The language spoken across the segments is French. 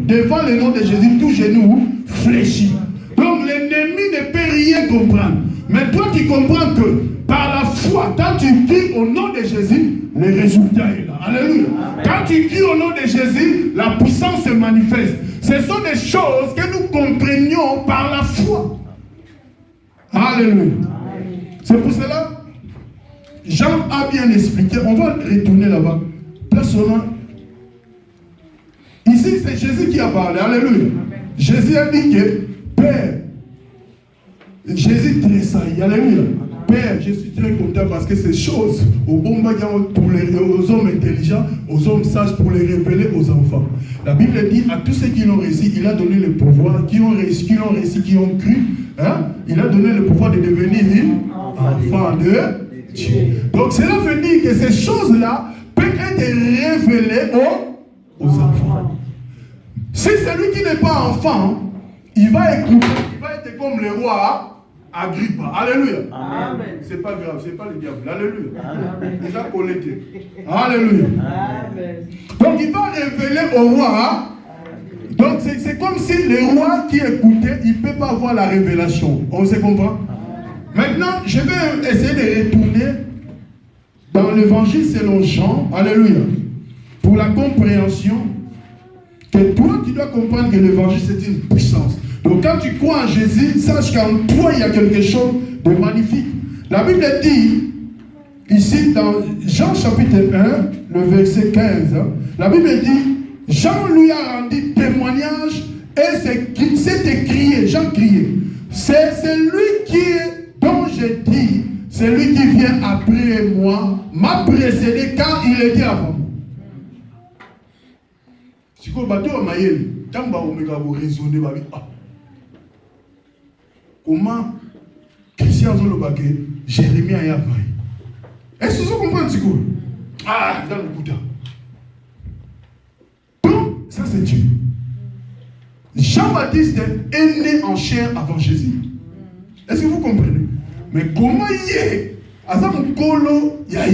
Devant le nom de Jésus, tout genou fléchit. Donc l'ennemi ne peut rien comprendre. Mais toi tu comprends que par la foi, quand tu dis au nom de Jésus, le résultat est là. Alléluia. Quand tu dis au nom de Jésus, la puissance se manifeste. Ce sont des choses que nous comprenions par la foi. Alléluia. C'est pour cela, Jean a bien expliqué. On va retourner là-bas. Personnellement, ici c'est Jésus qui a parlé. Alléluia. Jésus a dit que Père, Jésus tressaille. Alléluia. Père, je suis très content parce que ces choses, aux hommes intelligents, aux hommes sages, pour les révéler aux enfants. La Bible dit à tous ceux qui l'ont réussi, il a donné le pouvoir, qui ont réussi, qui ont cru, hein, il a donné le pouvoir de devenir enfant de Dieu. Donc cela veut dire que ces choses-là peuvent être révélées aux enfants. Si celui qui n'est pas enfant, il va écouter, il va être comme le roi Agrippa. Alléluia. Amen. C'est pas grave, c'est pas le diable. Alléluia. Amen. Il a collecté. Alléluia. Amen. Donc il va révéler au roi. Donc c'est comme si le roi qui écoutait, il ne peut pas avoir la révélation. On se comprend? Maintenant, je vais essayer de retourner dans l'évangile selon Jean. Alléluia. Pour la compréhension que toi, tu dois comprendre que l'évangile c'est une puissance. Donc quand tu crois en Jésus, sache qu'en toi il y a quelque chose de magnifique. La Bible dit, ici dans Jean chapitre 1, le verset 15, la Bible dit, Jean lui a rendu témoignage et c'est écrié, Jean criait. C'est celui dont j'ai dit, celui qui vient après moi, m'a précédé car il était avant moi. Si vous bateau à Maïel, quand vous raisonnez, comment Christian Zolobake, Jérémie a yavé. Est-ce que vous comprenez ce que ah, dans le Bouddha. Donc, ça c'est Dieu. Jean-Baptiste est né en chair avant Jésus. Est-ce que vous comprenez? Mais comment il est? Azamukolo, il y a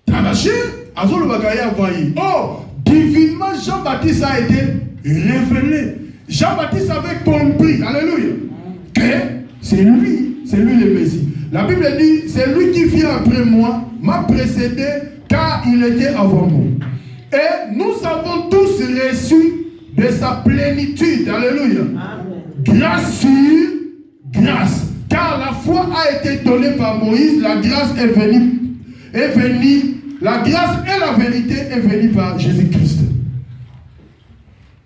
dans la chair, Azolobake a yavé. Oh, divinement, Jean-Baptiste a été révélé. Jean-Baptiste avait compris, alléluia, que c'est lui le Messie. La Bible dit, c'est lui qui vient après moi, m'a précédé, car il était avant moi. Et nous avons tous reçu de sa plénitude, alléluia. Grâce sur grâce. Car la foi a été donnée par Moïse, la grâce est venue, la grâce et la vérité est venue par Jésus-Christ.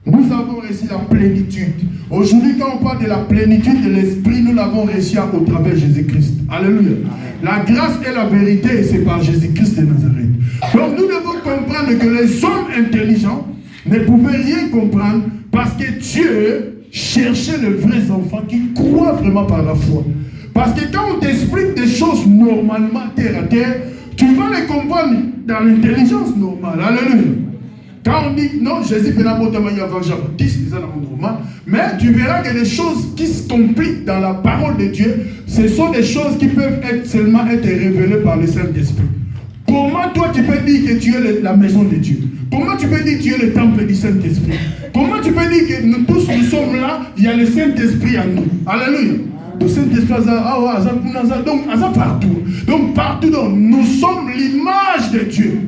Nous avons reçu la plénitude. Aujourd'hui, quand on parle de la plénitude de l'esprit, nous l'avons reçu au travers de Jésus-Christ. Alléluia. La grâce et la vérité, c'est par Jésus-Christ de Nazareth. Donc nous devons comprendre que les hommes intelligents ne pouvaient rien comprendre parce que Dieu cherchait les vrais enfants qui croient vraiment par la foi. Parce que quand on t'explique des choses normalement terre à terre, tu vas les comprendre dans l'intelligence normale. Alléluia. Quand on dit non, Jésus fait la mort de Jean-Baptiste, mais tu verras que les choses qui se compliquent dans la parole de Dieu, ce sont des choses qui peuvent seulement être révélées par le Saint-Esprit. Comment toi tu peux dire que tu es la maison de Dieu? Comment tu peux dire que tu es le temple du Saint-Esprit? Comment tu peux dire que nous tous nous sommes là, il y a le Saint-Esprit en nous? Alléluia. Le Saint-Esprit, donc partout. Donc partout, nous sommes l'image de Dieu.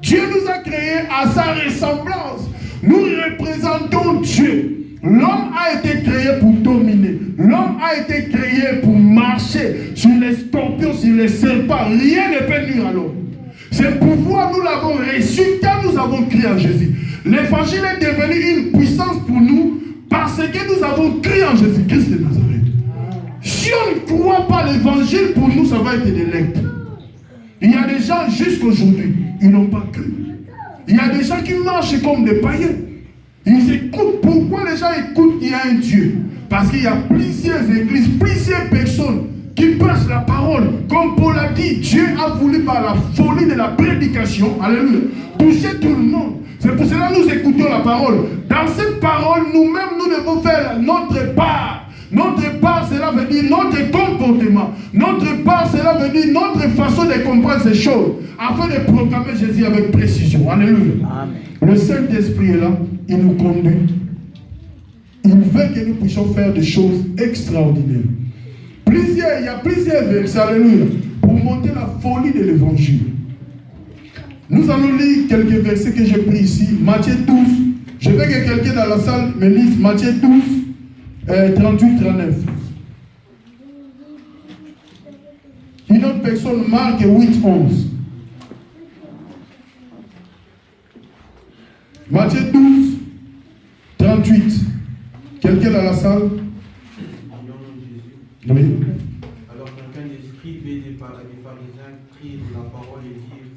Dieu nous a créés à sa ressemblance. Nous représentons Dieu. L'homme a été créé pour dominer. L'homme a été créé pour marcher sur les scorpions, sur les serpents. Rien ne peut nuire à l'homme. Ce pouvoir, nous l'avons reçu quand nous avons crié en Jésus. L'évangile est devenu une puissance pour nous parce que nous avons crié en Jésus-Christ de Nazareth. Si on ne croit pas l'évangile, pour nous, ça va être des lettres. Il y a des gens jusqu'aujourd'hui, ils n'ont pas cru. Il y a des gens qui marchent comme des païens. Ils écoutent. Pourquoi les gens écoutent qu'il y a un Dieu? Parce qu'il y a plusieurs églises, plusieurs personnes qui passent la parole. Comme Paul a dit, Dieu a voulu par la folie de la prédication, alléluia, toucher tout le monde. C'est pour cela que nous écoutons la parole. Dans cette parole, nous-mêmes, nous devons faire notre part. Notre part, cela veut dire notre comportement. Notre part, cela veut dire notre façon de comprendre ces choses, afin de proclamer Jésus avec précision. Alléluia. Amen. Le Saint-Esprit est là, il nous conduit. Il veut que nous puissions faire des choses extraordinaires. Il y a plusieurs versets, alléluia, pour montrer la folie de l'évangile. Nous allons lire quelques versets que j'ai pris ici. Matthieu 12. Je veux que quelqu'un dans la salle me lise Matthieu 12, 38-39. Une autre personne, Marc 8, 11. Matthieu 12, 38. Quelqu'un dans la salle? Oui. Alors qu'un des scribes et des pharisiens prirent la parole et dirent: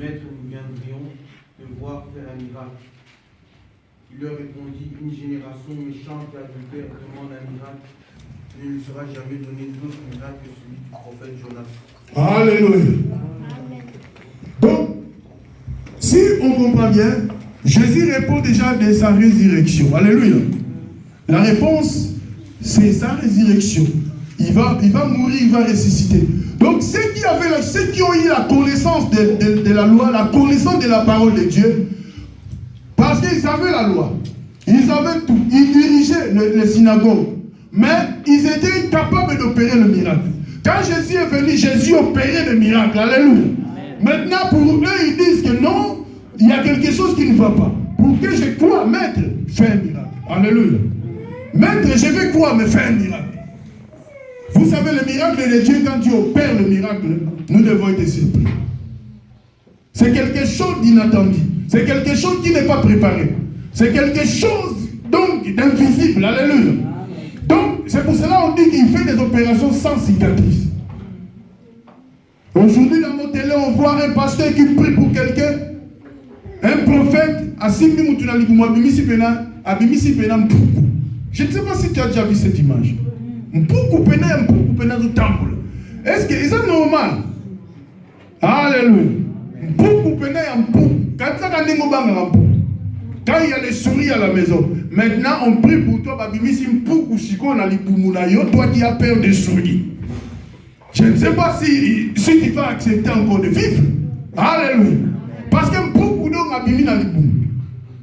Maître, nous viendrions te voir faire un miracle. Il leur répondit: Une génération méchante et adultère demande un miracle. Il ne lui sera jamais donné d'autre miracle que celui du prophète Jonas. Alléluia. Donc, si on comprend bien, Jésus répond déjà de sa résurrection. Alléluia. La réponse, c'est sa résurrection. Il va mourir, il va ressusciter. Donc, ceux qui ont eu la connaissance de la loi, la connaissance de la parole de Dieu, parce qu'ils avaient la loi, ils avaient tout, ils dirigeaient les synagogues, mais ils étaient incapables d'opérer le miracle. Quand Jésus est venu, Jésus opérait le miracle. Alléluia. Maintenant, pour eux, ils disent que non, il y a quelque chose qui ne va pas. Pour que je croie, maître, fais un miracle. Alléluia. Maître, je vais croire, mais fais un miracle. Vous savez, le miracle de Dieu, quand Dieu opère le miracle, nous devons être surpris. C'est quelque chose d'inattendu. C'est quelque chose qui n'est pas préparé. C'est quelque chose donc d'invisible. Alléluia. Donc, c'est pour cela qu'on dit qu'il fait des opérations sans cicatrice. Aujourd'hui, dans nos télés, on voit un pasteur qui prie pour quelqu'un, un prophète, je ne sais pas si tu as déjà vu cette image. Est-ce que c'est normal? Alléluia. Quand il y a les souris à la maison, maintenant on prie pour toi, toi qui as peur des souris. Je ne sais pas si tu vas accepter encore de vivre. Alléluia. Parce que beaucoup d'hommes abîment dans les bouts.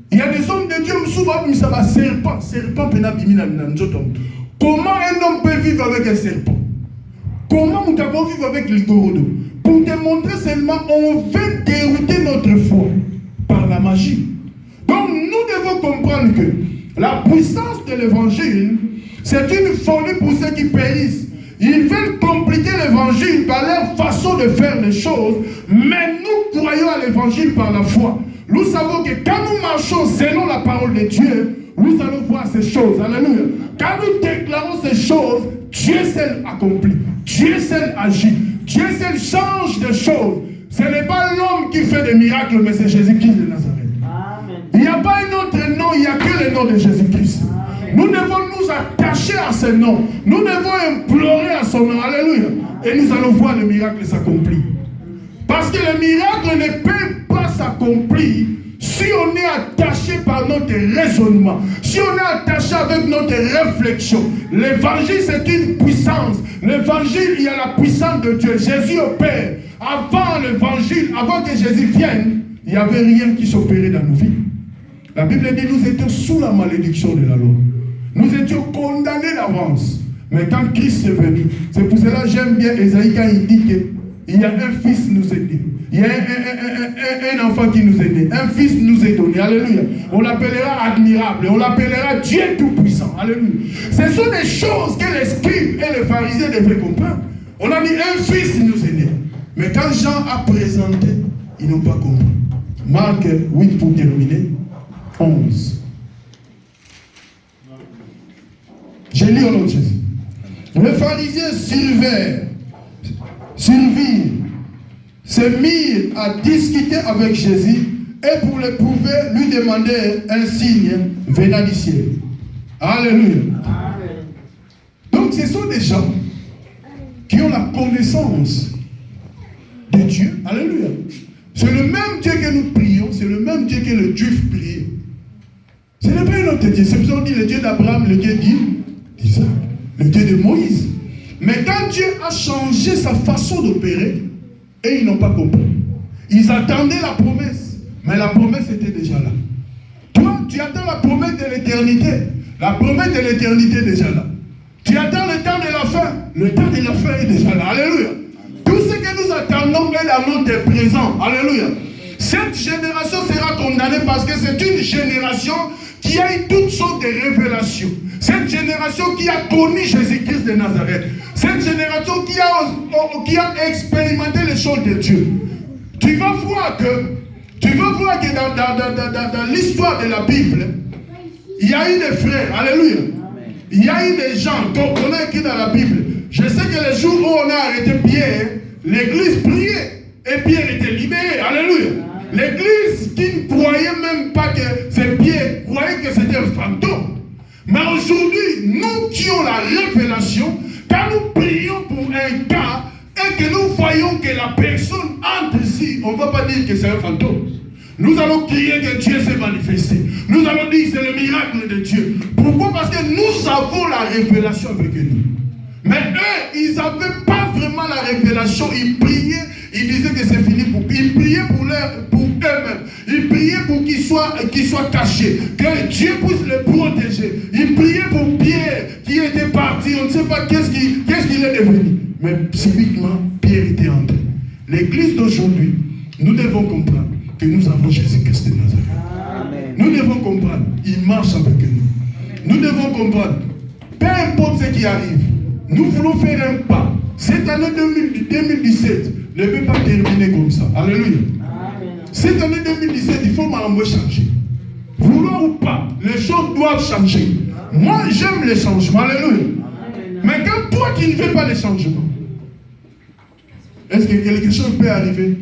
Il y a des hommes de Dieu qui sont serpent. Comment un homme peut vivre avec un serpent? Comment nous devons vivre avec l'igorodo? Pour te montrer seulement, on veut dérouter notre foi par la magie. Donc nous devons comprendre que la puissance de l'évangile, c'est une folie pour ceux qui périssent. Ils veulent compliquer l'évangile par leur façon de faire les choses, mais nous croyons à l'évangile par la foi. Nous savons que quand nous marchons selon la parole de Dieu, nous allons voir ces choses. Alléluia. Quand nous déclarons ces choses, Dieu seul accomplit. Dieu seul agit. Dieu seul change des choses. Ce n'est pas l'homme qui fait des miracles, mais c'est Jésus-Christ de Nazareth. Amen. Il n'y a pas un autre nom, il n'y a que le nom de Jésus-Christ. Nous devons nous attacher à ce nom. Nous devons implorer à son nom. Alléluia. Et nous allons voir le miracle s'accomplir. Parce que le miracle ne peut pas s'accomplir si on est attaché par notre raisonnement, si on est attaché avec notre réflexion. L'évangile, c'est une puissance. L'évangile, il y a la puissance de Dieu. Jésus opère. Avant l'évangile, avant que Jésus vienne, il n'y avait rien qui s'opérait dans nos vies. La Bible dit que nous étions sous la malédiction de la loi. Nous étions condamnés d'avance. Mais quand Christ est venu, c'est pour cela que j'aime bien Esaïe quand il dit qu'il y a un fils qui nous est né. Il y a un enfant qui nous est né. Un fils nous est donné. Alléluia. On l'appellera admirable. On l'appellera Dieu tout-puissant. Alléluia. Ce sont des choses que les scribes et les pharisiens devaient comprendre. On a dit un fils nous est né. Mais quand Jean a présenté, ils n'ont pas compris. Marc 8 pour terminer. 11. Je lis au nom de Jésus. Les pharisiens survirent, se mirent à discuter avec Jésus et pour le prouver, lui demandaient un signe venant du ciel. Alléluia. Amen. Donc ce sont des gens qui ont la connaissance de Dieu. Alléluia. C'est le même Dieu que nous prions, c'est le même Dieu que les Juifs priaient. Ce n'est pas un autre Dieu. C'est pour ça qu'on dit le Dieu d'Abraham, le Dieu d'Isaac, le Dieu de Moïse. Mais quand Dieu a changé sa façon d'opérer, et ils n'ont pas compris. Ils attendaient la promesse, mais la promesse était déjà là. Toi, tu attends la promesse de l'éternité. La promesse de l'éternité est déjà là. Tu attends le temps de la fin. Le temps de la fin est déjà là. Alléluia. Tout ce que nous attendons est dans notre présent. Alléluia. Cette génération sera condamnée parce que c'est une génération qui a eu toutes sortes de révélations. Cette génération qui a connu Jésus-Christ de Nazareth. Cette génération qui a expérimenté les choses de Dieu. Tu vas voir que dans l'histoire de la Bible, il y a eu des frères. Alléluia. Il y a eu des gens qu'on a écrit dans la Bible. Je sais que le jour où on a arrêté Pierre, l'église priait et Pierre était libéré. Alléluia. L'église qui ne croyait même pas que c'est Pierre, croyait que c'était un fantôme. Mais aujourd'hui, nous qui avons la révélation, quand nous prions pour un cas et que nous voyons que la personne entre ici, on ne va pas dire que c'est un fantôme. Nous allons crier que Dieu s'est manifesté. Nous allons dire que c'est le miracle de Dieu. Pourquoi? Parce que nous avons la révélation avec nous. Mais eux, ils n'avaient pas vraiment la révélation. Ils priaient, ils disaient que c'est fini pour eux. Ils priaient pour eux-mêmes. Ils priaient pour qu'ils soient cachés. Que Dieu puisse les protéger. Ils priaient pour Pierre qui était parti. On ne sait pas qu'est-ce qu'il est devenu. Mais subitement, Pierre était entré. L'église d'aujourd'hui, nous devons comprendre que nous avons Jésus-Christ de Nazareth. Amen. Nous devons comprendre, il marche avec nous. Nous devons comprendre, peu importe ce qui arrive, nous voulons faire un pas. Cette année 2017 ne peut pas terminer comme ça. Alléluia. Amen. Cette année 2017, il faut m'envoyer changer. Vouloir ou pas, les choses doivent changer. Moi, j'aime les changements. Alléluia. Amen. Mais quand toi qui ne veux pas les changements, est-ce que quelque chose peut arriver?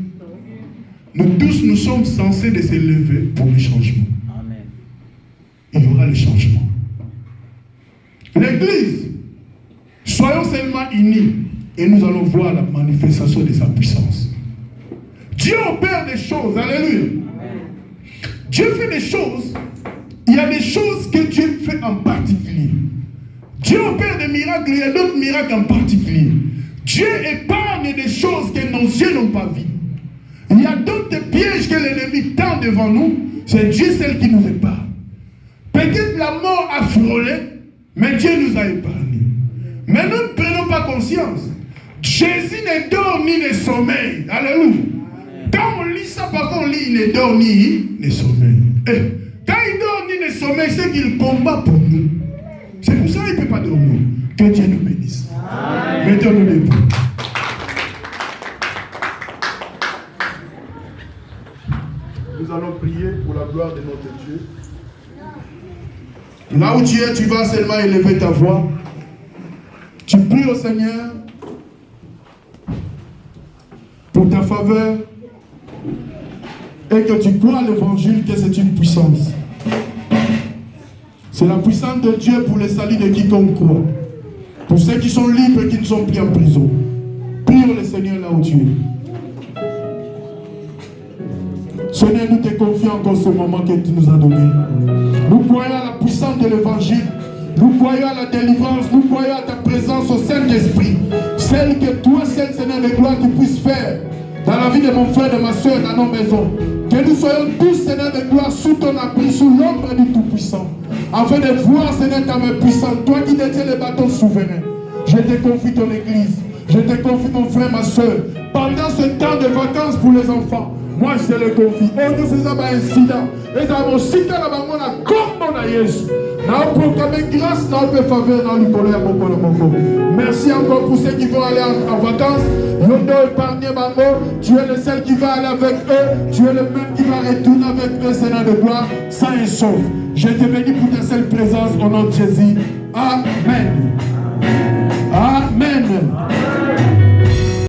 Nous tous, nous sommes censés de se lever pour les changements. Amen. Il y aura les changements. L'église, soyons seulement unis et nous allons voir la manifestation de sa puissance. Dieu opère des choses. Alléluia. Amen. Dieu fait des choses. Il y a des choses que Dieu fait en particulier. Dieu opère des miracles. Il y a d'autres miracles en particulier. Dieu épargne des choses que nos yeux n'ont pas vues. Il y a d'autres pièges que l'ennemi tend devant nous. C'est Dieu seul qui nous épargne. Peut-être la mort a frôlé, mais Dieu nous a épargnés. Mais nous ne prenons pas conscience. Jésus ne dort ni ne sommeille. Alléluia. Quand on lit ça, parfois on lit il ne dort ni ne sommeille. Quand il dort ni ne sommeille, c'est qu'il combat pour nous. C'est pour ça qu'il ne peut pas dormir. Que Dieu nous bénisse. Mettons-nous debout. Nous allons prier pour la gloire de notre Dieu. Là où tu es, tu vas seulement élever ta voix. Tu pries au Seigneur pour ta faveur et que tu crois à l'évangile que c'est une puissance. C'est la puissance de Dieu pour le salut de quiconque croit. Pour ceux qui sont libres et qui ne sont plus en prison. Prie le Seigneur là où tu es. Seigneur, nous te confions encore ce moment que tu nous as donné. Nous croyons à la puissance de l'évangile. Nous croyons à la délivrance. Nous croyons à ta présence au Saint-Esprit. Celle que toi, seul Seigneur de gloire, tu puisses faire dans la vie de mon frère, de ma soeur, dans nos maisons. Que nous soyons tous, Seigneur de gloire, sous ton abri, sous l'ombre du Tout-Puissant. Afin de voir, Seigneur, ta main puissante. Toi qui détiens les bâtons souverains. Je te confie ton église. Je te confie mon frère, ma soeur. Pendant ce temps de vacances pour les enfants. Moi, je te le confie. Oh, nous faisons un incident. Et ça m'a cité la maman, la combo na Yesu. N'a proclamé grâce, n'a pas faveur, n'a lu colère, mon. Merci encore pour ceux qui vont aller en vacances. Yondo épargné, maman. Tu es le seul qui va aller avec eux. Tu es le même qui va retourner avec eux, Seigneur de gloire, sain et sauf. Je te bénis pour ta seule présence au nom de Jésus. Amen. Amen.